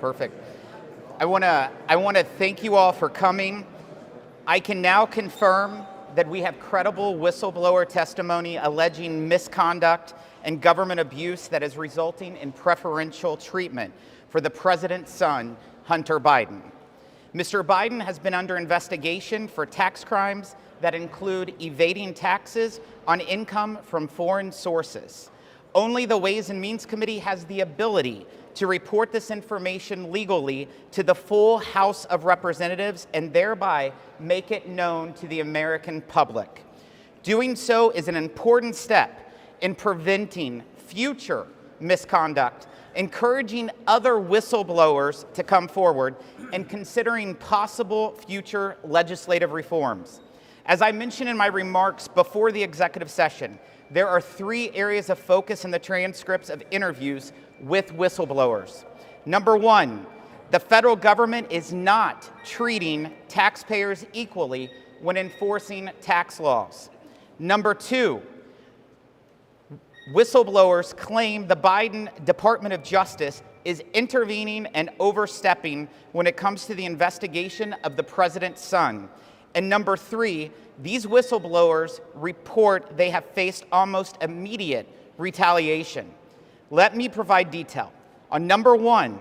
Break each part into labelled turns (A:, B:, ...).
A: Perfect. I want to thank you all for coming. I can now confirm that we have credible whistleblower testimony alleging misconduct and government abuse that is resulting in preferential treatment for the president's son, Hunter Biden. Mr. Biden has been under investigation for tax crimes that include evading taxes on income from foreign sources. Only the Ways and Means Committee has the ability to report this information legally to the full House of Representatives and thereby make it known to the American public. Doing so is an important step in preventing future misconduct, encouraging other whistleblowers to come forward, and considering possible future legislative reforms. As I mentioned in my remarks before the executive session, there are 3 areas of focus in the transcripts of interviews with whistleblowers. Number 1, the federal government is not treating taxpayers equally when enforcing tax laws. Number 2, whistleblowers claim the Biden Department of Justice is intervening and overstepping when it comes to the investigation of the president's son. And number 3, these whistleblowers report they have faced almost immediate retaliation. Let me provide detail. On number 1,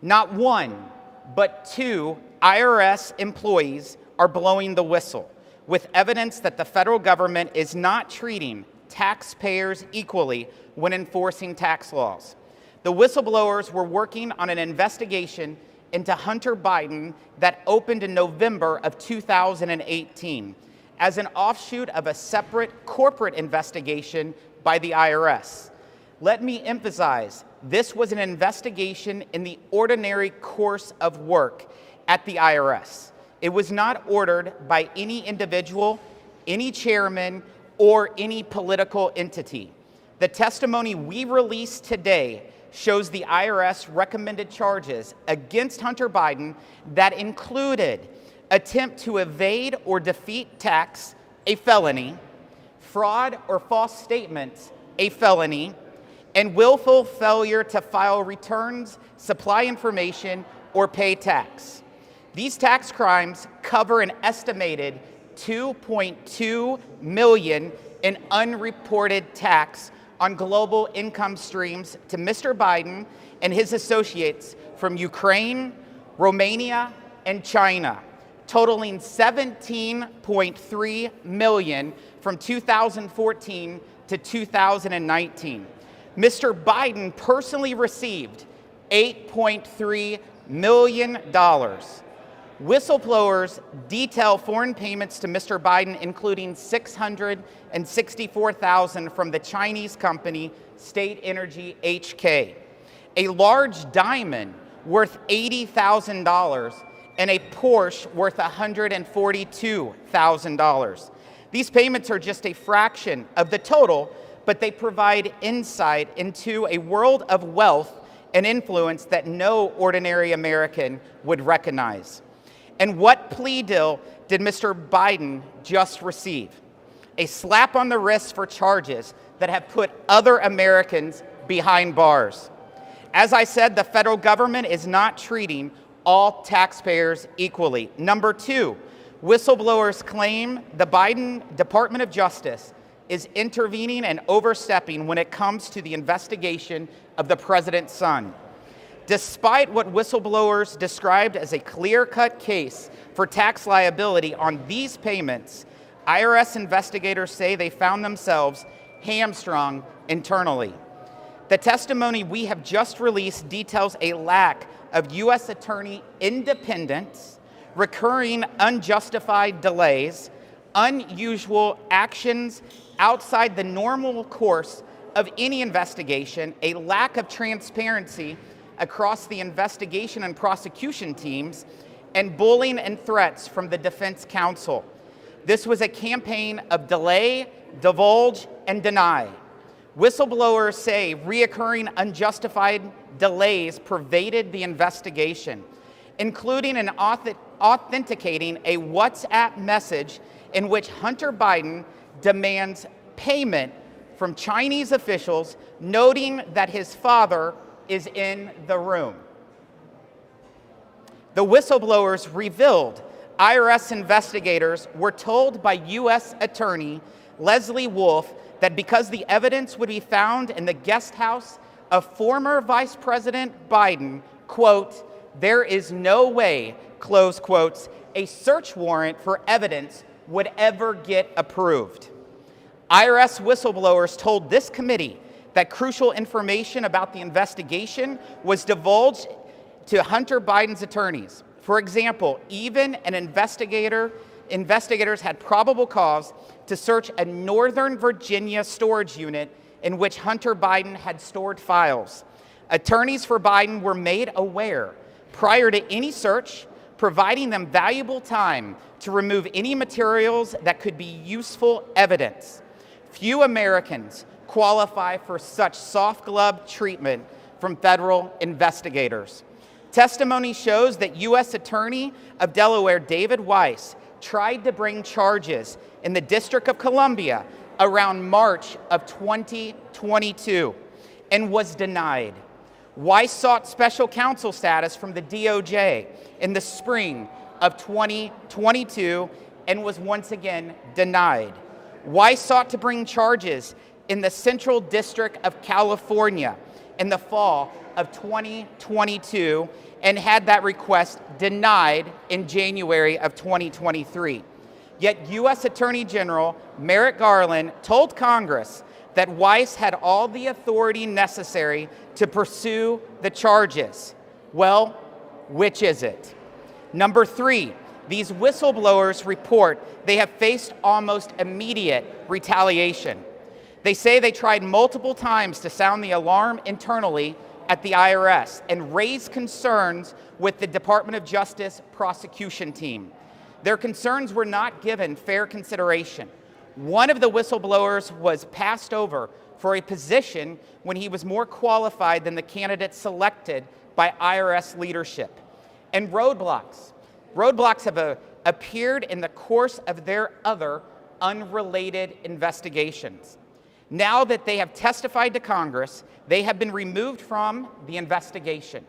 A: not 1, but 2 IRS employees are blowing the whistle with evidence that the federal government is not treating taxpayers equally when enforcing tax laws. The whistleblowers were working on an investigation into Hunter Biden that opened in November of 2018 as an offshoot of a separate corporate investigation by the IRS. Let me emphasize, this was an investigation in the ordinary course of work at the IRS. It was not ordered by any individual, any chairman, or any political entity. The testimony we released today shows the IRS recommended charges against Hunter Biden that included attempt to evade or defeat tax, a felony, fraud or false statements, a felony, and willful failure to file returns, supply information, or pay tax. These tax crimes cover an estimated $2.2 million in unreported tax on global income streams to Mr. Biden and his associates from Ukraine, Romania, and China, totaling $17.3 million from 2014 to 2019. Mr. Biden personally received $8.3 million. Whistleblowers detail foreign payments to Mr. Biden, including $664,000 from the Chinese company State Energy HK, a large diamond worth $80,000, and a Porsche worth $142,000. These payments are just a fraction of the total, but they provide insight into a world of wealth and influence that no ordinary American would recognize. And what plea deal did Mr. Biden just receive? A slap on the wrist for charges that have put other Americans behind bars. As I said, the federal government is not treating all taxpayers equally. Number 2, whistleblowers claim the Biden Department of Justice is intervening and overstepping when it comes to the investigation of the president's son. Despite what whistleblowers described as a clear-cut case for tax liability on these payments, IRS investigators say they found themselves hamstrung internally. The testimony we have just released details a lack of U.S. attorney independence, recurring unjustified delays, unusual actions outside the normal course of any investigation, a lack of transparency across the investigation and prosecution teams, and bullying and threats from the defense counsel. This was a campaign of delay, divulge, and deny. Whistleblowers say reoccurring unjustified delays pervaded the investigation, including an authenticating a WhatsApp message in which Hunter Biden demands payment from Chinese officials, noting that his father is in the room. The whistleblowers revealed IRS investigators were told by U.S. Attorney Leslie Wolf that because the evidence would be found in the guest house of former Vice President Biden, quote, there is no way, close quotes, a search warrant for evidence would ever get approved. IRS whistleblowers told this committee that crucial information about the investigation was divulged to Hunter Biden's attorneys. For example, even an investigators had probable cause to search a Northern Virginia storage unit in which Hunter Biden had stored files. Attorneys for Biden were made aware prior to any search, providing them valuable time to remove any materials that could be useful evidence. Few Americans qualify for such soft glove treatment from federal investigators. Testimony shows that U.S. Attorney of Delaware David Weiss tried to bring charges in the District of Columbia around March of 2022 and was denied. Weiss sought special counsel status from the DOJ in the spring of 2022 and was once again denied. Weiss sought to bring charges in the Central District of California in the fall of 2022 and had that request denied in January of 2023. Yet U.S. Attorney General Merrick Garland told Congress that Weiss had all the authority necessary to pursue the charges. Well, which is it? Number 3, these whistleblowers report they have faced almost immediate retaliation. They say they tried multiple times to sound the alarm internally at the IRS and raise concerns with the Department of Justice prosecution team. Their concerns were not given fair consideration. One of the whistleblowers was passed over for a position when he was more qualified than the candidate selected by IRS leadership. And roadblocks. Roadblocks have appeared in the course of their other unrelated investigations. Now that they have testified to Congress, they have been removed from the investigation.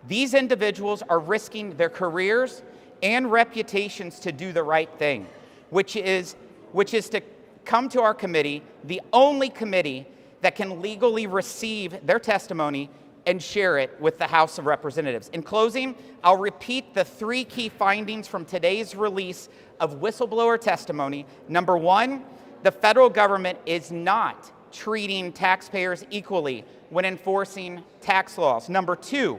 A: These individuals are risking their careers and reputations to do the right thing, which is to come to our committee, the only committee that can legally receive their testimony and share it with the House of Representatives. In closing, I'll repeat the 3 key findings from today's release of whistleblower testimony. Number 1, the federal government is not treating taxpayers equally when enforcing tax laws. Number 2,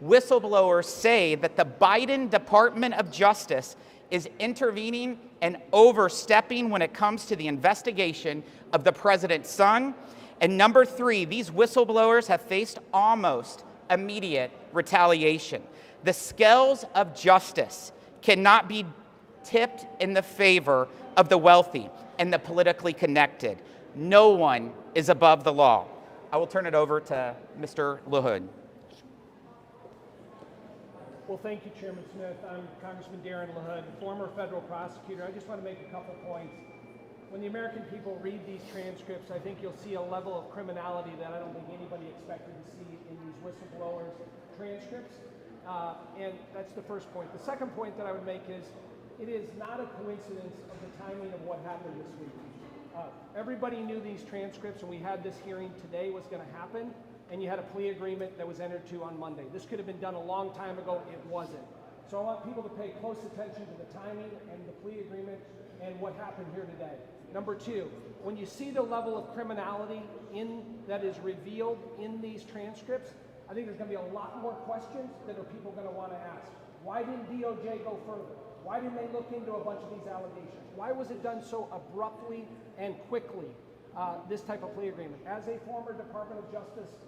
A: whistleblowers say that the Biden Department of Justice is intervening and overstepping when it comes to the investigation of the president's son. And number 3, these whistleblowers have faced almost immediate retaliation. The scales of justice cannot be tipped in the favor of the wealthy and the politically connected. No one is above the law. I will turn it over to Mr. LaHood.
B: Well, thank you, Chairman Smith. I'm Congressman Darren LaHood, former federal prosecutor. I just want to make a couple points. When the American people read these transcripts, I think you'll see a level of criminality that I don't think anybody expected to see in these whistleblowers' transcripts. And that's the first point. The second point that I would make is it is not a coincidence of the timing of what happened this week. Everybody knew these transcripts, and we had this hearing today was going to happen, and you had a plea agreement that was entered to on Monday. This could have been done a long time ago. It wasn't. So I want people to pay close attention to the timing and the plea agreement and what happened here today. Number 2, when you see the level of criminality that is revealed in these transcripts, I think there's going to be a lot more questions that are people going to want to ask. Why didn't DOJ go further? Why didn't they look into a bunch of these allegations? Why was it done so abruptly and quickly, this type of plea agreement? As a former Department of Justice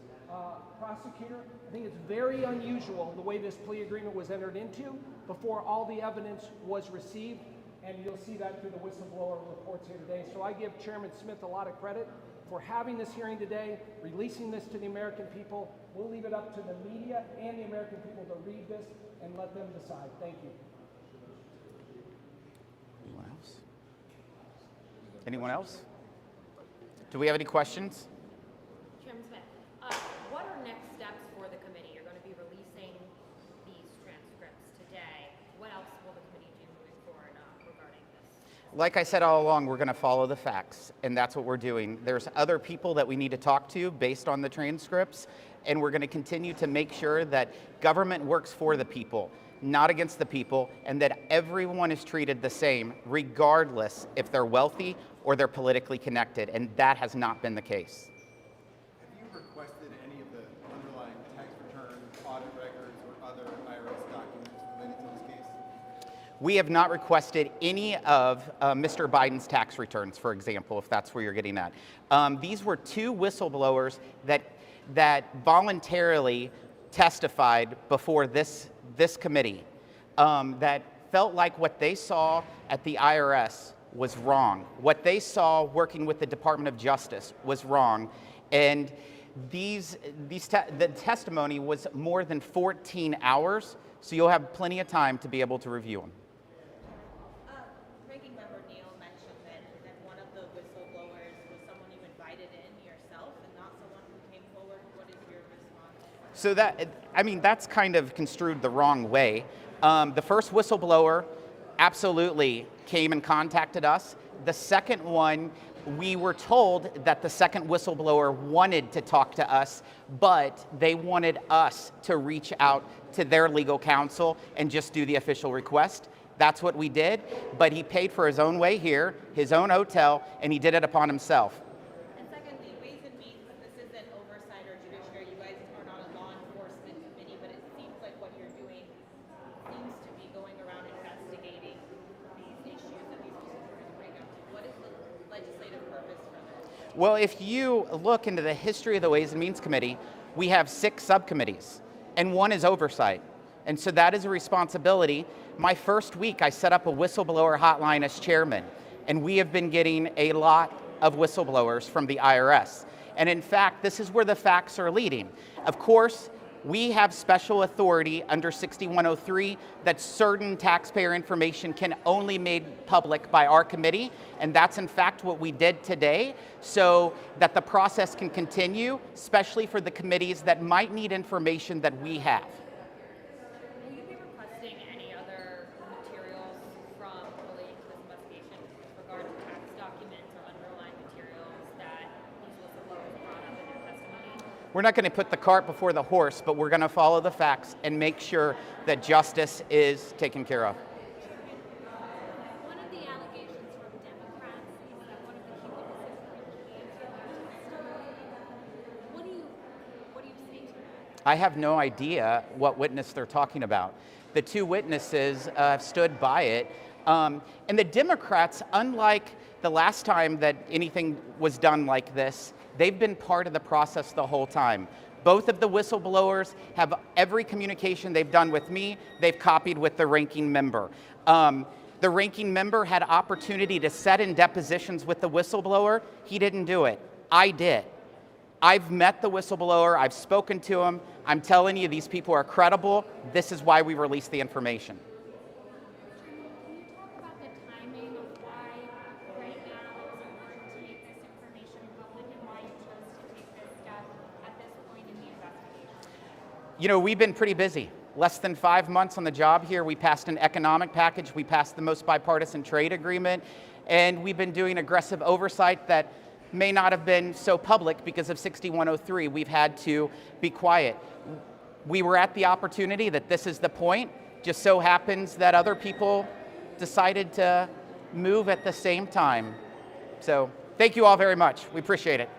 B: prosecutor, I think it's very unusual the way this plea agreement was entered into before all the evidence was received, and you'll see that through the whistleblower reports here today. So I give Chairman Smith a lot of credit for having this hearing today, releasing this to the American people. We'll leave it up to the media and the American people to read this and let them decide. Thank you.
A: Anyone else? Anyone else? Do we have any questions?
C: Chairman Smith, what are next steps for the committee? You're going to be releasing these transcripts
A: Like I said all along, we're going to follow the facts, and that's what we're doing. There's other people that we need to talk to based on the transcripts, and we're going to continue to make sure that government works for the people, not against the people, and that everyone is treated the same, regardless if they're wealthy or they're politically connected, and that has not been the case.
C: Have you requested any of the underlying tax return, audit records, or other IRS documents related to this case?
A: We have not requested any of Mr. Biden's tax returns, for example, if that's where you're getting at. These were two whistleblowers that voluntarily testified before this committee that felt like what they saw at the IRS was wrong. What they saw working with the Department of Justice was wrong. And the testimony was more than 14 hours, so you'll have plenty of time to be able to review them.
D: Ranking Member Neal mentioned that one of the whistleblowers was someone you invited in yourself and not someone who came forward. What is your response?
A: So that's kind of construed the wrong way. The first whistleblower absolutely came and contacted us. The second one, we were told that the second whistleblower wanted to talk to us, but they wanted us to reach out to their legal counsel and just do the official request. That's what we did, but he paid for his own way here, his own hotel, and he did it upon himself.
D: And secondly, Ways and Means, this isn't oversight or judiciary. You guys are not a law enforcement committee, but it seems like what you're doing seems to be going around investigating these issues that these whistleblowers bring up. What is the legislative purpose for this?
A: Well, if you look into the history of the Ways and Means Committee, we have 6 subcommittees, and one is oversight. And so that is a responsibility. My first week, I set up a whistleblower hotline as chairman, and we have been getting a lot of whistleblowers from the IRS. And in fact, this is where the facts are leading. Of course, we have special authority under 6103 that certain taxpayer information can only be made public by our committee, and that's in fact what we did today, so that the process can continue, especially for the committees that might need information that we have.
D: Will you be requesting any other materials from relating to this investigation with regard to tax documents or underlying materials that these whistleblowers brought up in their testimony?
A: We're not going to put the cart before the horse, but we're going to follow the facts and make sure that justice is taken care of.
E: One of the allegations from Democrats is that one of the key witnesses recanted their testimony. What do you say to that?
A: I have no idea what witness they're talking about. The 2 witnesses stood by it. And the Democrats, unlike the last time that anything was done like this, they've been part of the process the whole time. Both of the whistleblowers have every communication they've done with me, they've copied with the ranking member. The ranking member had opportunity to set in depositions with the whistleblower. He didn't do it. I did. I've met the whistleblower, I've spoken to him. I'm telling you, these people are credible. This is why we released the information.
E: Can you talk about the timing of why right now it was important to make this information public and why you chose to take this step at this point in the investigation?
A: You know, we've been pretty busy. Less than 5 months on the job here. We passed an economic package, we passed the most bipartisan trade agreement, and we've been doing aggressive oversight that may not have been so public because of 6103. We've had to be quiet. We were at the opportunity that this is the point. Just so happens that other people decided to move at the same time. So thank you all very much. We appreciate it.